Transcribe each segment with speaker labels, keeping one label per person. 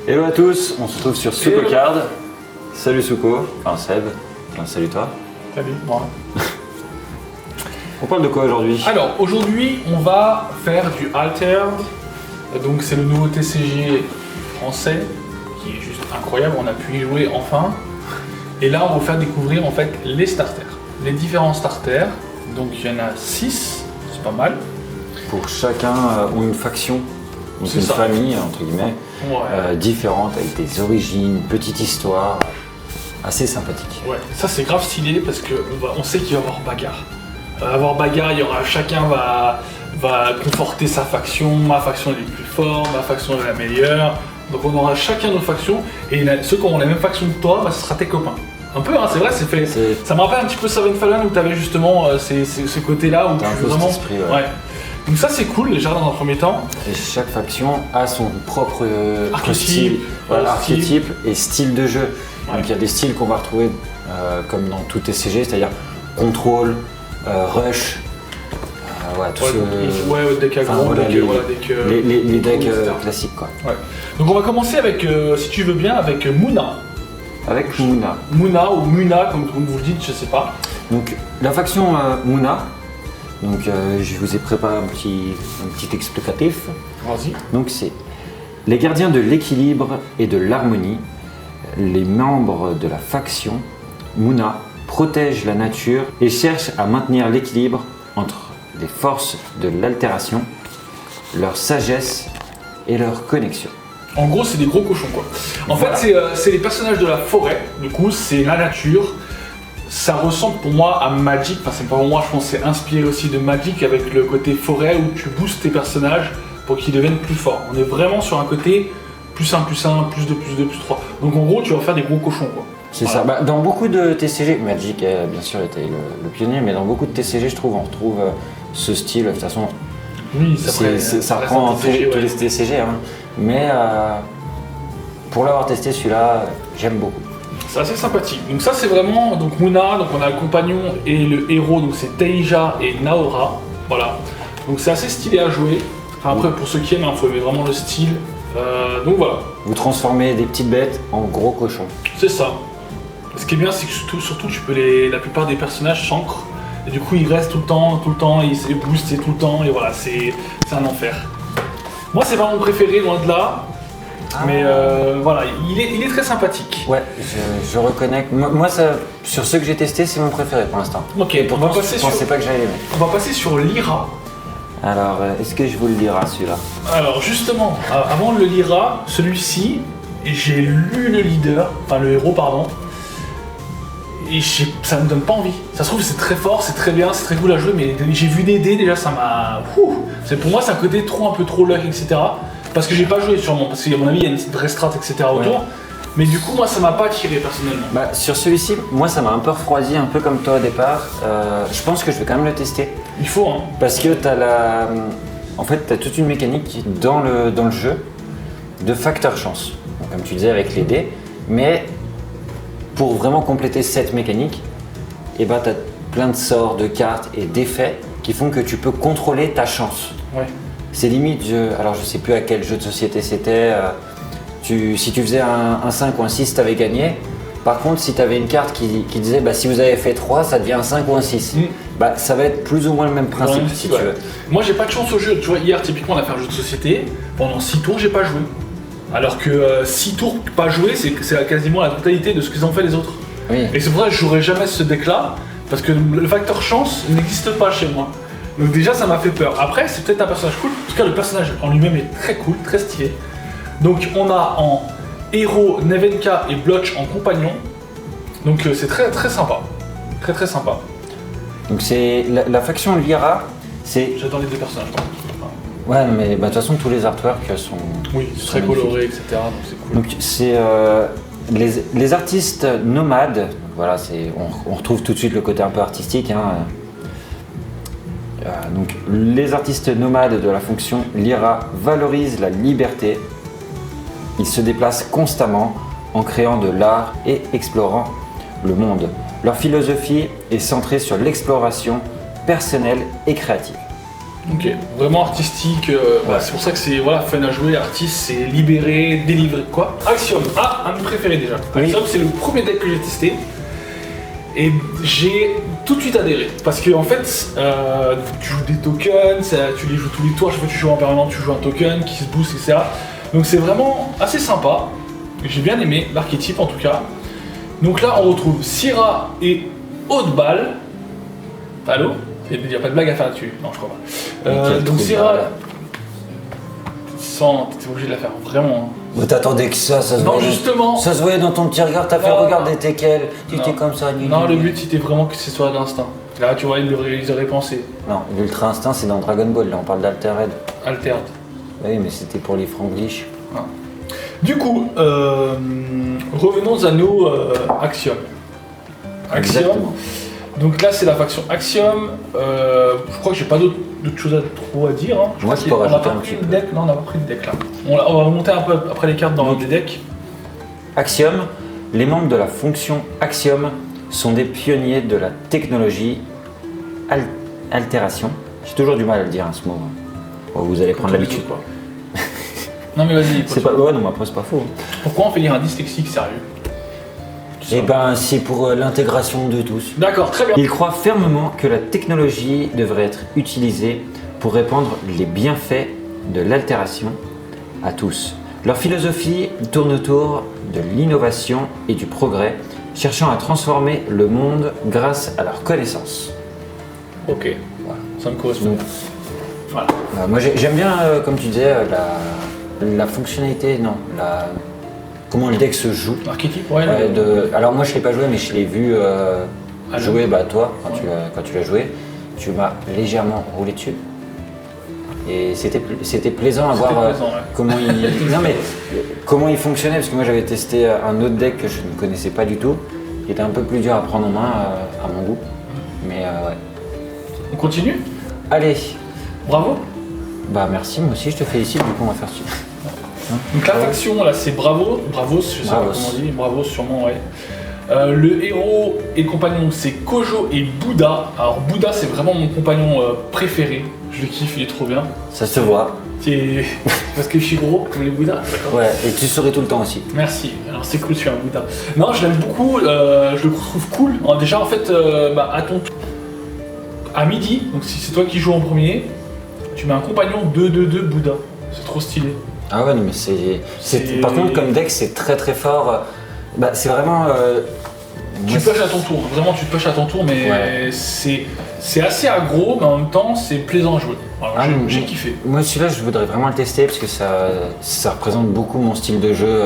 Speaker 1: Hello à tous, on se retrouve sur Suko Card. Salut Suko, enfin Seb, salut toi.
Speaker 2: Salut, moi.
Speaker 1: On parle de quoi aujourd'hui?
Speaker 2: Alors, aujourd'hui, on va faire du Altered. Donc, c'est le nouveau TCG français qui est juste incroyable. On a pu y jouer enfin. Et là, on va vous faire découvrir en fait les starters, les différents starters. Donc, il y en a 6, c'est pas mal.
Speaker 1: Pour chacun ont une faction, donc
Speaker 2: C'est
Speaker 1: une
Speaker 2: ça.
Speaker 1: famille entre guillemets,
Speaker 2: Ouais.
Speaker 1: différente avec des origines, une petite histoire, assez sympathique.
Speaker 2: Ouais, ça c'est grave stylé parce que on sait qu'il va y avoir bagarre. Il y aura chacun va conforter sa faction, ma faction est la plus forte, ma faction est la meilleure. Donc on aura chacun nos factions et ceux qui auront la même faction que toi, ce sera tes copains. Un peu, hein, c'est vrai, c'est fait. Ça me rappelle un petit peu Seven Fallen où tu avais justement ce côté-là où
Speaker 1: T'as un
Speaker 2: tu
Speaker 1: peu
Speaker 2: vraiment.
Speaker 1: cet esprit, ouais.
Speaker 2: Donc ça c'est cool déjà dans un premier temps.
Speaker 1: Et chaque faction a son propre
Speaker 2: Archétype,
Speaker 1: style, voilà,
Speaker 2: style.
Speaker 1: archétype et style de jeu.
Speaker 2: Ouais.
Speaker 1: Donc il y a des styles qu'on va retrouver comme dans tout TCG, c'est-à-dire contrôle, rush, tout
Speaker 2: Deck aggro,
Speaker 1: enfin, voilà,
Speaker 2: deck,
Speaker 1: les decks
Speaker 2: etc.
Speaker 1: classiques quoi.
Speaker 2: Ouais. Donc on va commencer avec, si tu veux bien, avec Muna.
Speaker 1: Avec Muna.
Speaker 2: Muna ou Muna comme vous le dites, je sais pas.
Speaker 1: Donc la faction Muna, donc je vous ai préparé un petit explicatif.
Speaker 2: Vas-y.
Speaker 1: Donc c'est les gardiens de l'équilibre et de l'harmonie, les membres de la faction Muna protègent la nature et cherchent à maintenir l'équilibre entre les forces de l'altération, leur sagesse et leur connexion.
Speaker 2: En gros, c'est des gros cochons quoi. En
Speaker 1: Voilà.
Speaker 2: fait, c'est les personnages de la forêt. Du coup, c'est la nature. Ça ressemble pour moi à Magic. Enfin, c'est pas pour moi. Je pense que c'est inspiré aussi de Magic avec le côté forêt où tu boostes tes personnages pour qu'ils deviennent plus forts. On est vraiment sur un côté plus 1, plus 1, plus 2, plus 2, plus 3. Donc en gros, tu vas faire des gros cochons quoi.
Speaker 1: C'est
Speaker 2: Voilà.
Speaker 1: ça. Bah, dans beaucoup de TCG, Magic bien sûr était le pionnier, mais dans beaucoup de TCG, je trouve, on retrouve ce style. De toute façon,
Speaker 2: Oui,
Speaker 1: ça
Speaker 2: reste
Speaker 1: reprend
Speaker 2: un TCG,
Speaker 1: tous
Speaker 2: ouais.
Speaker 1: les TCG, hein. Mais pour l'avoir testé celui-là, j'aime beaucoup.
Speaker 2: C'est assez sympathique. Donc ça c'est vraiment donc Muna, donc on a le compagnon et le héros, donc c'est Teija et Naora. Voilà. Donc c'est assez stylé à jouer. Enfin, après pour ceux qui aiment, il faut aimer vraiment le style. Donc voilà,
Speaker 1: Vous transformez des petites bêtes en gros cochons.
Speaker 2: c'est ça. Ce qui est bien c'est que surtout tu peux la plupart des personnages s'ancrent. Et du coup ils restent tout le temps, ils se boostent tout le temps et voilà, c'est un enfer. Moi c'est pas mon préféré loin de là. Mais voilà, il est très sympathique.
Speaker 1: Ouais, je reconnais. Moi, ça, sur ceux que j'ai testés, c'est mon préféré pour l'instant.
Speaker 2: Ok,
Speaker 1: Et
Speaker 2: on
Speaker 1: pourtant,
Speaker 2: va passer
Speaker 1: je pensais pas que j'allais l'aimer.
Speaker 2: On va passer sur Lyra.
Speaker 1: Alors, est-ce que je vous le dirai celui-là?
Speaker 2: Alors justement, avant de le lire, celui-ci, j'ai lu le leader, enfin le héros pardon, et ça me donne pas envie. Ça se trouve c'est très fort, c'est très bien, c'est très cool à jouer, mais j'ai vu des dés déjà ça m'a... Pour moi c'est un côté un peu trop luck, etc. Parce que j'ai pas joué sûrement, parce qu'à mon avis il y a une vraie strat, etc. autour.
Speaker 1: Ouais.
Speaker 2: Mais du coup moi ça m'a pas attiré personnellement.
Speaker 1: Bah, sur celui-ci, moi, ça m'a un peu refroidi, un peu comme toi au départ. Je pense que je vais quand même le tester.
Speaker 2: Il faut hein.
Speaker 1: Parce que en fait, t'as toute une mécanique dans le jeu de facteur chance. Donc, comme tu disais avec les dés. Mais pour vraiment compléter cette mécanique, tu as plein de sorts, de cartes et d'effets qui font que tu peux contrôler ta chance.
Speaker 2: Ouais.
Speaker 1: C'est limite, alors je sais plus à quel jeu de société c'était. Si tu faisais un 5 ou un 6, tu avais gagné. Par contre, si tu avais une carte qui disait si vous avez fait 3, ça devient un 5 ou un 6. Ça va être plus ou moins le même principe si tu veux.
Speaker 2: Moi j'ai pas de chance au jeu, tu vois, hier typiquement on a fait un jeu de société, pendant 6 tours j'ai pas joué. Alors que 6 tours pas joué, c'est quasiment la totalité de ce qu'ils ont fait les autres.
Speaker 1: Oui.
Speaker 2: Et c'est pour ça que je jouerai jamais ce deck là, parce que le facteur chance n'existe pas chez moi. Donc déjà ça m'a fait peur. Après c'est peut-être un personnage cool, en tout cas le personnage en lui-même est très cool, très stylé. Donc on a en héros Nevenka et Blotch en compagnon. Donc c'est très très sympa. Très très sympa.
Speaker 1: Donc c'est la faction Lyra, c'est...
Speaker 2: J'adore les deux personnages. Enfin,
Speaker 1: Ouais, mais de toute façon, tous les artworks sont...
Speaker 2: oui, c'est très
Speaker 1: magnifiques.
Speaker 2: coloré, etc. Donc c'est cool.
Speaker 1: Donc c'est les artistes nomades, voilà, on retrouve tout de suite le côté un peu artistique. Hein. Donc les artistes nomades de la fonction Lyra valorisent la liberté. Ils se déplacent constamment en créant de l'art et explorant le monde. Leur philosophie est centrée sur l'exploration personnelle et créative.
Speaker 2: Ok, vraiment artistique, c'est pour ça que c'est fun à jouer, artiste, c'est libéré, délivré. Quoi? Axiom, un de mes préférés déjà.
Speaker 1: Oui.
Speaker 2: Axiom, c'est le premier deck que j'ai testé. Et j'ai tout de suite adhéré. Parce que en fait, tu joues des tokens, tu les joues tous les tours, chaque fois que tu joues en permanent, tu joues un token qui se booste, etc. Donc c'est vraiment assez sympa. J'ai bien aimé l'archétype en tout cas. Donc là, on retrouve Syrah et Haute-Balle. Allô? Il n'y a pas de blague à faire là-dessus. Non, je crois pas. Donc Syrah. T'es obligé de la faire, vraiment.
Speaker 1: Mais t'attendais que ça se
Speaker 2: Non,
Speaker 1: voyait.
Speaker 2: justement.
Speaker 1: Ça se voyait dans ton petit regard, t'as fait
Speaker 2: Non.
Speaker 1: regarder tes quels. Tu
Speaker 2: Non.
Speaker 1: étais comme ça.
Speaker 2: Non, le but c'était vraiment que ce soit d'instinct. Là, tu vois, ils auraient pensé.
Speaker 1: Non, l'Ultra Instinct c'est dans Dragon Ball, là on parle d'Altered.
Speaker 2: Altered.
Speaker 1: Oui, mais c'était pour les Franglish.
Speaker 2: Du coup, revenons à nos Axiom.
Speaker 1: Exactement.
Speaker 2: Donc là, c'est la faction Axiom. Je crois que j'ai pas d'autres choses trop à dire. Hein.
Speaker 1: Moi, je peux
Speaker 2: on n'a
Speaker 1: rajouter
Speaker 2: pas
Speaker 1: un
Speaker 2: pris
Speaker 1: petit
Speaker 2: le
Speaker 1: peu.
Speaker 2: deck. Non, on n'a pas pris le deck là. On va remonter un peu après les cartes dans les decks.
Speaker 1: Axiom, les membres de la fonction Axiom sont des pionniers de la technologie altération. J'ai toujours du mal à le dire, ce mot. Bon, vous allez prendre l'habitude.
Speaker 2: Quoi. Non mais vas-y.
Speaker 1: C'est pas, ouais, non, mais après c'est pas faux.
Speaker 2: Pourquoi on fait lire un dyslexique sérieux?
Speaker 1: Eh ben, c'est pour l'intégration de tous.
Speaker 2: D'accord, très bien.
Speaker 1: Ils croient fermement que la technologie devrait être utilisée pour répandre les bienfaits de l'altération à tous. Leur philosophie tourne autour de l'innovation et du progrès, cherchant à transformer le monde grâce à leur connaissance.
Speaker 2: Ok, voilà, ça me correspond.
Speaker 1: Donc,
Speaker 2: Voilà.
Speaker 1: moi j'aime bien, comme tu disais, la fonctionnalité, non, comment le deck se joue.
Speaker 2: Archétype, ouais.
Speaker 1: Alors moi je l'ai pas joué, mais je l'ai vu jouer, toi, quand tu l'as joué, tu m'as légèrement roulé dessus. Et c'était plaisant à voir
Speaker 2: plaisant, ouais.
Speaker 1: comment il fonctionnait, parce que moi j'avais testé un autre deck que je ne connaissais pas du tout, qui était un peu plus dur à prendre en main à mon goût. Mais ouais.
Speaker 2: On continue?
Speaker 1: Allez,
Speaker 2: Bravo.
Speaker 1: bah merci, moi aussi je te félicite, du coup on va faire dessus.
Speaker 2: Donc la faction là c'est Bravos, je sais pas
Speaker 1: Bravos.
Speaker 2: comment on dit, Bravos sûrement ouais. Le héros et le compagnon c'est Kojo et Bouddha. Alors Bouddha c'est vraiment mon compagnon préféré, je le kiffe, il est trop bien.
Speaker 1: Ça se voit.
Speaker 2: C'est parce que je suis gros comme les Bouddhas, d'accord.
Speaker 1: Ouais, et tu souris tout le temps aussi.
Speaker 2: Merci, alors c'est cool, je suis un Bouddha. Non, je l'aime beaucoup, je le trouve cool. Alors, déjà en fait, à ton tour, à midi, donc si c'est toi qui joues en premier, tu mets un compagnon 2-2-2 Bouddha. C'est trop stylé.
Speaker 1: Ah ouais, non, mais par contre, comme deck, c'est très très fort. Bah, c'est vraiment.
Speaker 2: Tu pushes à ton tour, vraiment tu te pushes à ton tour, mais
Speaker 1: Ouais.
Speaker 2: c'est assez aggro, mais en même temps c'est plaisant à jouer. Alors, j'ai kiffé.
Speaker 1: Moi, celui-là, je voudrais vraiment le tester parce que ça représente beaucoup mon style de jeu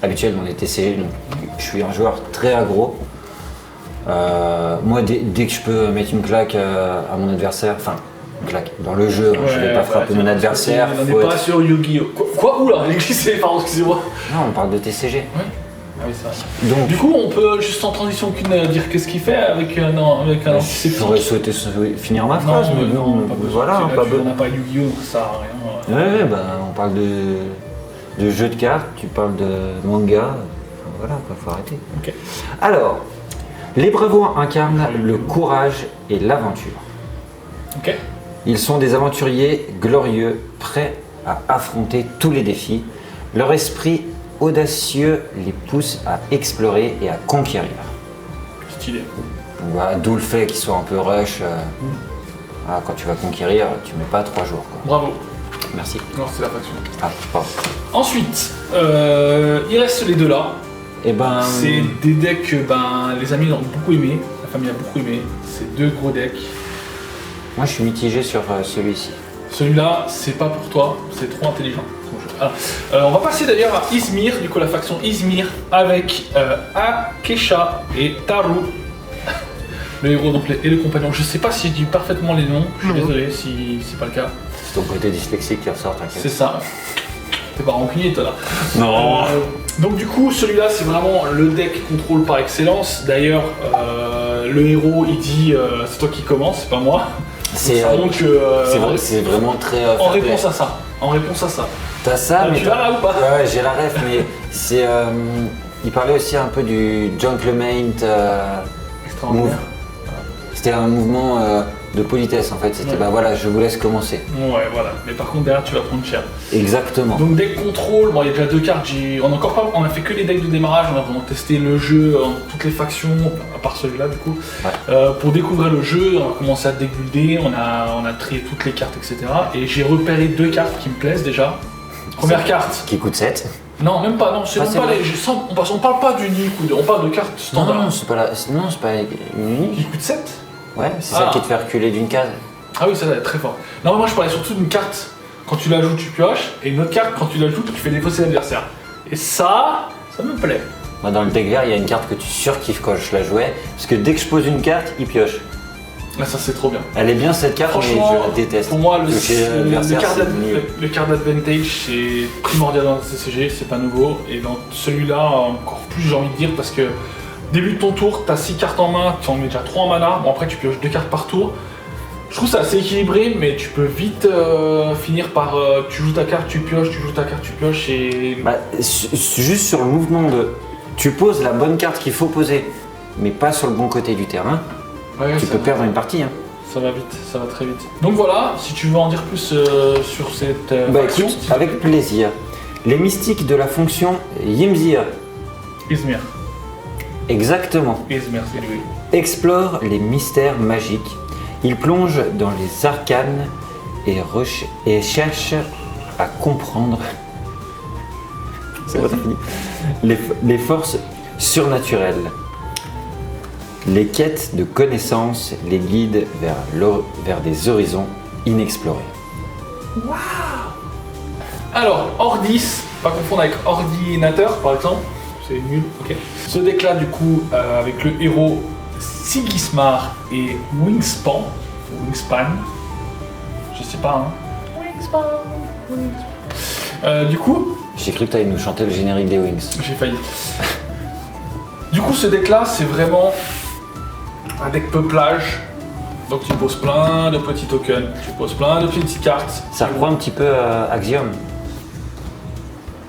Speaker 1: habituel dans les TCG. Donc, je suis un joueur très aggro. Moi, dès que je peux mettre une claque à mon adversaire, enfin, une claque dans le jeu, hein, je vais pas frapper mon adversaire.
Speaker 2: On n'est pas sur Yu-Gi-Oh! Quoi? Oula, j'ai glissé, pardon, excusez-moi.
Speaker 1: Non, on parle de TCG.
Speaker 2: Ouais. Ah oui, ça.
Speaker 1: Donc,
Speaker 2: Du coup, on peut juste en transition aucune dire qu'est-ce qu'il fait avec un antiseptique.
Speaker 1: j'aurais souhaité finir ma phrase, mais bon,
Speaker 2: pas besoin.
Speaker 1: voilà.
Speaker 2: Là,
Speaker 1: pas
Speaker 2: on n'a pas Yu-Gi-Oh! Donc ça sert à rien.
Speaker 1: Ouais, bah, on parle de jeux de cartes, tu parles de manga, enfin, voilà, faut arrêter.
Speaker 2: Ok.
Speaker 1: Alors, les Bravos incarnent le courage et l'aventure.
Speaker 2: Ok.
Speaker 1: Ils sont des aventuriers glorieux, prêts à affronter tous les défis. Leur esprit audacieux les pousse à explorer et à conquérir.
Speaker 2: Stylé.
Speaker 1: Donc, voilà, d'où le fait qu'ils soient un peu rush. Voilà, quand tu vas conquérir, tu mets pas 3 jours. Quoi.
Speaker 2: Bravo.
Speaker 1: Merci.
Speaker 2: Non, c'est la faction.
Speaker 1: Ah, pardon.
Speaker 2: Ensuite, il reste les deux là.
Speaker 1: Et ben.
Speaker 2: C'est des decks que les amis ont beaucoup aimé, la famille a beaucoup aimé. C'est deux gros decks.
Speaker 1: Moi, je suis mitigé sur celui-ci.
Speaker 2: Celui-là, c'est pas pour toi, c'est trop intelligent. On va passer d'ailleurs à Izmir, du coup la faction Izmir avec Akesha et Taru. Le héros donc, et le compagnon. Je sais pas si je dis parfaitement les noms, je suis désolé si c'est pas le cas.
Speaker 1: C'est ton côté dyslexique qui ressort, t'inquiète.
Speaker 2: C'est ça. T'es pas rancunier toi là.
Speaker 1: Non.
Speaker 2: Donc du coup celui-là c'est vraiment le deck contrôle par excellence. D'ailleurs le héros il dit c'est toi qui commence, c'est pas moi.
Speaker 1: C'est
Speaker 2: Ça montre que,
Speaker 1: c'est vraiment très.
Speaker 2: en réponse à ça.
Speaker 1: T'as ça, mais.
Speaker 2: Tu l'as là ou pas?
Speaker 1: Ouais, j'ai la ref, mais c'est. Il parlait aussi un peu du Junklemate move.
Speaker 2: Extraordinaire.
Speaker 1: C'était un mouvement de politesse en fait. C'était
Speaker 2: Ouais.
Speaker 1: bah voilà, je vous laisse commencer.
Speaker 2: Ouais, voilà. Mais par contre, derrière, tu vas prendre cher.
Speaker 1: Exactement.
Speaker 2: Donc, deck contrôle, bon, il y a déjà 2 cartes. On a fait que les decks de démarrage, on a vraiment testé le jeu, toutes les factions, à part celui-là, du coup.
Speaker 1: Ouais.
Speaker 2: Pour découvrir le jeu, on a commencé à débuilder, on a trié toutes les cartes, etc. Et j'ai repéré 2 cartes qui me plaisent déjà. Première carte.
Speaker 1: Qui coûte 7.
Speaker 2: Non, même pas, non, c'est
Speaker 1: Ah,
Speaker 2: même
Speaker 1: c'est
Speaker 2: pas
Speaker 1: vrai.
Speaker 2: on parle pas d'unique, on parle de cartes standard.
Speaker 1: Non, c'est pas non, c'est pas une unique.
Speaker 2: Qui coûte 7.
Speaker 1: Ouais, c'est
Speaker 2: Ah.
Speaker 1: ça qui te fait reculer d'une case.
Speaker 2: Ah oui, ça va être très fort. Non, moi je parlais surtout d'une carte, quand tu la joues, tu pioches, et une autre carte, quand tu la joues, tu fais défausser l'adversaire. Et ça me plaît.
Speaker 1: Moi, dans le deck vert, il y a une carte que tu surkiffes quand je la jouais, parce que dès que je pose une carte, il pioche.
Speaker 2: Là, ça c'est trop bien.
Speaker 1: Elle est bien cette carte, mais
Speaker 2: Franchement,
Speaker 1: je la déteste.
Speaker 2: pour moi,
Speaker 1: Piocher l'adversaire, c'est nul.
Speaker 2: le card d'advantage, c'est primordial dans le CCG, c'est pas nouveau. Et dans celui-là, encore plus, j'ai envie de dire, parce que début de ton tour, t'as 6 cartes en main, tu en mets déjà 3 en mana, bon après tu pioches 2 cartes par tour. Je trouve ça assez équilibré, mais tu peux vite finir par tu joues ta carte, tu pioches, tu joues ta carte, tu pioches et.
Speaker 1: Bah, juste sur le mouvement de. Tu poses la bonne carte qu'il faut poser, mais pas sur le bon côté du terrain,
Speaker 2: Ouais,
Speaker 1: tu
Speaker 2: ça
Speaker 1: peux
Speaker 2: va.
Speaker 1: perdre une partie. Hein.
Speaker 2: Ça va vite, ça va très vite. Donc voilà, si tu veux en dire plus sur cette
Speaker 1: Bah
Speaker 2: action,
Speaker 1: écoute, avec plaisir. Les mystiques de la fonction Ymzir.
Speaker 2: Izmir,
Speaker 1: Exactement.
Speaker 2: c'est lui.
Speaker 1: Explore les mystères magiques. Il plonge dans les arcanes et cherche à comprendre c'est pas fini. Les forces surnaturelles. Les quêtes de connaissances les guident vers des horizons inexplorés.
Speaker 2: Alors, Ordis, pas confondre avec ordinateur par exemple, c'est nul, ok. Ce deck là du coup, avec le héros Sigismar et Wingspan, je sais pas hein. Du coup,
Speaker 1: J'ai cru que tu allais nous chanter le générique des Wings.
Speaker 2: j'ai failli. Du coup, ce deck là, c'est vraiment un deck peuplage. Donc tu poses plein de petits tokens, tu poses plein de petites cartes.
Speaker 1: Ça reprend un petit peu Axiom.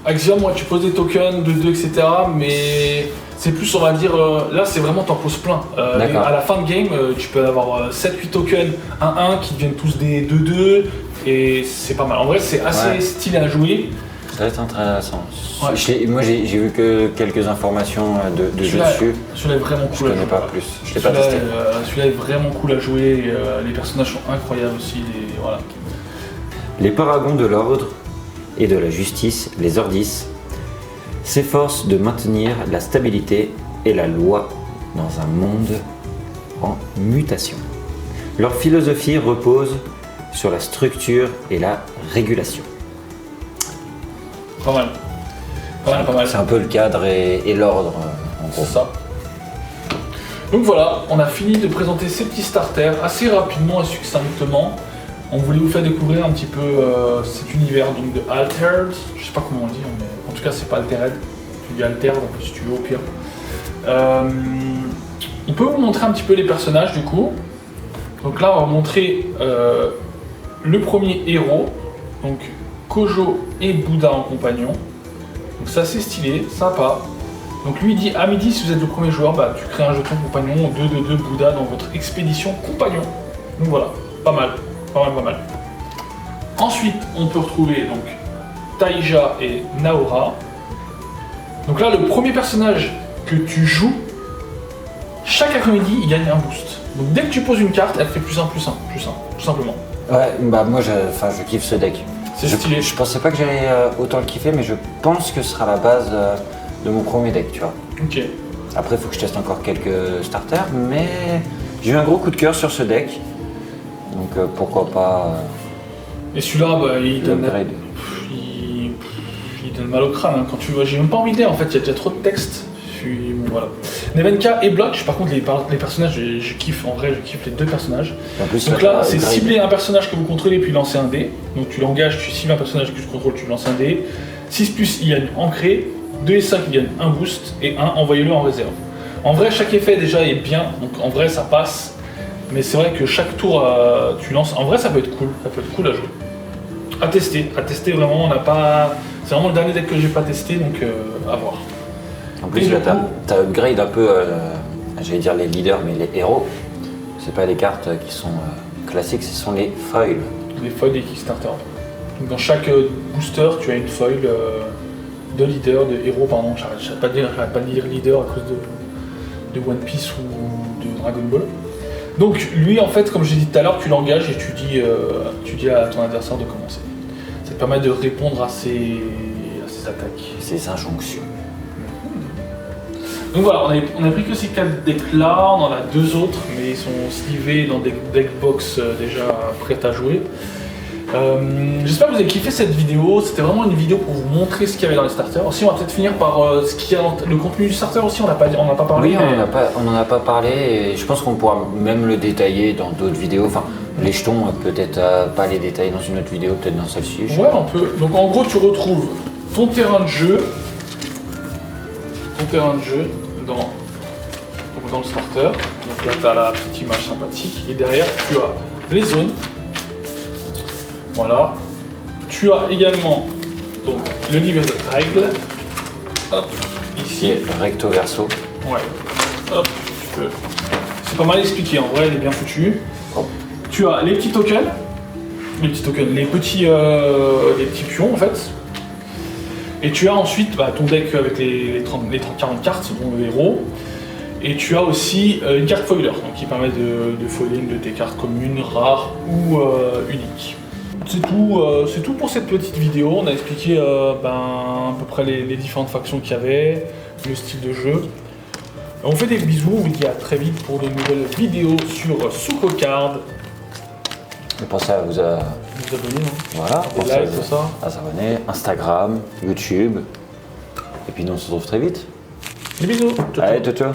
Speaker 2: Axiom, moi tu poses des tokens de 2, etc. Mais c'est plus, on va dire, là c'est vraiment t'en poses plein.
Speaker 1: D'accord.
Speaker 2: À la fin de game, tu peux avoir 7-8 tokens 1-1 qui deviennent tous des 2-2 et c'est pas mal. En vrai, c'est assez
Speaker 1: Ouais.
Speaker 2: stylé à jouer.
Speaker 1: Ça va être intéressant.
Speaker 2: Ouais.
Speaker 1: Moi j'ai vu que quelques informations de jeu
Speaker 2: Celui-là-
Speaker 1: dessus.
Speaker 2: Celui-là est vraiment
Speaker 1: Je
Speaker 2: cool à
Speaker 1: connais
Speaker 2: jouer.
Speaker 1: pas plus. Je l'ai pas
Speaker 2: Celui-là,
Speaker 1: testé.
Speaker 2: celui-là est vraiment cool à jouer. Les personnages sont incroyables aussi. Voilà.
Speaker 1: Les paragons de l'ordre et de la justice, les Ordis, s'efforcent de maintenir la stabilité et la loi dans un monde en mutation. Leur philosophie repose sur la structure et la régulation.
Speaker 2: Pas mal. Pas mal.
Speaker 1: C'est un peu le cadre et l'ordre, en gros.
Speaker 2: C'est ça. Donc voilà, on a fini de présenter ces petits starters assez rapidement et succinctement. On voulait vous faire découvrir un petit peu cet univers donc de Altered. Je sais pas comment on dit, mais en tout cas c'est pas Altered. Tu dis Altered un peu si tu veux au pire. On peut vous montrer un petit peu les personnages du coup. Donc là on va montrer le premier héros, donc Kojo et Bouddha en compagnon. Donc c'est assez stylé, sympa. Donc lui il dit à midi si vous êtes le premier joueur, bah, tu crées un jeton compagnon 2 Bouddha dans votre expédition compagnon. Donc voilà, pas mal. Ensuite on peut retrouver donc Taija et Naora. Donc là le premier personnage que tu joues, chaque après-midi il gagne un boost. Donc dès que tu poses une carte, elle fait +1, tout simplement.
Speaker 1: Ouais, bah moi je kiffe ce deck.
Speaker 2: C'est stylé.
Speaker 1: Je pensais pas que j'allais autant le kiffer, mais je pense que ce sera la base de mon premier deck, tu vois.
Speaker 2: Ok.
Speaker 1: Après, il faut que je teste encore quelques starters, mais j'ai eu un gros coup de cœur sur ce deck. Donc pourquoi pas
Speaker 2: Et celui-là, bah, il donne.
Speaker 1: l'upgrade.
Speaker 2: Il donne mal au crâne hein. Quand tu vois, j'ai même pas envie de lire en fait, il y a déjà trop de texte. Bon, voilà. Nevenka et Blotch, par contre, les personnages, je kiffe, en vrai, je kiffe les 2 personnages.
Speaker 1: En plus,
Speaker 2: Donc là, c'est
Speaker 1: upgrade.
Speaker 2: cibler un personnage que vous contrôlez puis lancer un dé. Donc tu l'engages, tu cibles un personnage que tu contrôles, tu lances un dé. 6+, il gagne ancré. 2 et 5, il gagne un boost. Et 1, envoyez-le en réserve. En vrai, chaque effet déjà est bien, donc en vrai, ça passe. Mais c'est vrai que chaque tour, tu lances. En vrai, ça peut être cool à jouer. À tester vraiment, on n'a pas. C'est vraiment le dernier deck que j'ai pas testé, donc à voir.
Speaker 1: En
Speaker 2: Et
Speaker 1: plus,
Speaker 2: du
Speaker 1: là,
Speaker 2: coup-
Speaker 1: t'as upgrade un peu, j'allais dire les leaders, mais les héros. C'est pas des cartes qui sont classique, ce sont les foils.
Speaker 2: Les foils des Kickstarter. Donc dans chaque booster, tu as une foil de leader, de héros, pardon, j'arrête pas de dire leader à cause de One Piece ou de Dragon Ball. Donc lui, en fait, comme j'ai dit tout à l'heure, tu l'engages et tu dis à ton adversaire de commencer. Ça te permet de répondre à ses attaques.
Speaker 1: Ces injonctions.
Speaker 2: Donc voilà, on a pris que ces 4 decks-là, on en a 2 autres, mais ils sont slivés dans des deckbox déjà prêtes à jouer. J'espère que vous avez kiffé cette vidéo, c'était vraiment une vidéo pour vous montrer ce qu'il y avait dans les starters. Aussi, on va peut-être finir par ce qu'il y a dans le contenu du starter aussi, on n'a pas parlé.
Speaker 1: Oui,
Speaker 2: mais...
Speaker 1: on n'en a pas parlé et je pense qu'on pourra même le détailler dans d'autres vidéos. Enfin, les jetons, peut-être pas les détailler dans une autre vidéo, peut-être dans celle-ci.
Speaker 2: Ouais, on peut. Donc en gros, tu retrouves ton terrain de jeu, dans le starter. Donc là, tu as la petite image sympathique et derrière, tu as les zones. Voilà. Tu as également donc, le livre de règles. Hop, ici.
Speaker 1: Recto verso.
Speaker 2: Ouais. Hop, tu peux. C'est pas mal expliqué, en vrai, il est bien foutu.
Speaker 1: Oh.
Speaker 2: Tu as les petits tokens. Les petits pions en fait. Et tu as ensuite ton deck avec les 40 cartes, dont le héros. Et tu as aussi une carte foiler, donc qui permet de foiler une de tes cartes communes, rares ou uniques. C'est tout pour cette petite vidéo. On a expliqué à peu près les différentes factions qu'il y avait, le style de jeu. On fait des bisous, on vous dit à très vite pour de nouvelles vidéos sur SukoCard.
Speaker 1: Et pensez à vous abonner. Voilà,
Speaker 2: des likes, tout ça.
Speaker 1: À s'abonner, Instagram, YouTube. Et puis nous on se retrouve très vite.
Speaker 2: Des bisous.
Speaker 1: Allez, ciao ciao.